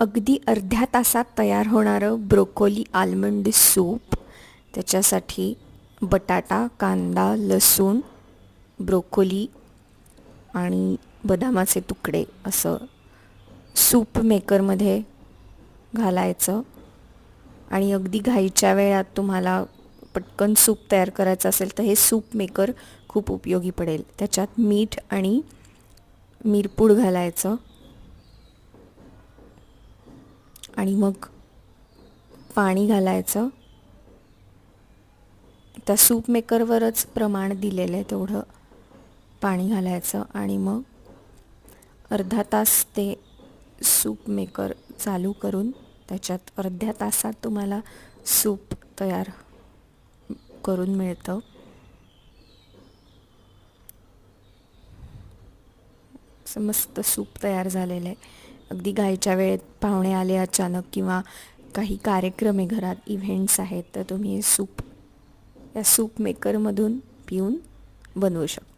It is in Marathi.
अगदी अर्ध्या तासात तयार होणारं ब्रोकोली आल्मंड सूप. त्याच्यासाठी बटाटा, कांदा, लसूण, ब्रोकोली आणि बदामाचे तुकडे असं सूप मेकरमध्ये घालायचं. आणि अगदी घाईच्या वेळात तुम्हाला पटकन सूप तयार करायचं असेल तर हे सूप मेकर खूप उपयोगी पडेल. त्याच्यात मीठ आणि मिरपूड घालायचं आणि मग पाणी घालायचं. त्या सूप मेकरवरच प्रमाण दिलेलं आहे तेवढं पाणी घालायचं आणि मग अर्धा तास ते सूप मेकर चालू करून त्याच्यात अर्ध्या तासात तुम्हाला सूप तयार करून मिळतं. असं मस्त सूप तयार झालेलं आहे. अगदी घाईच्या वेळेत पाहुणे आले अचानक किंवा काही कार्यक्रम आहे घरात, इव्हेंट्स आहेत, तर तुम्ही हे सूप या सूप मेकरमधून पिऊन बनवू शकता.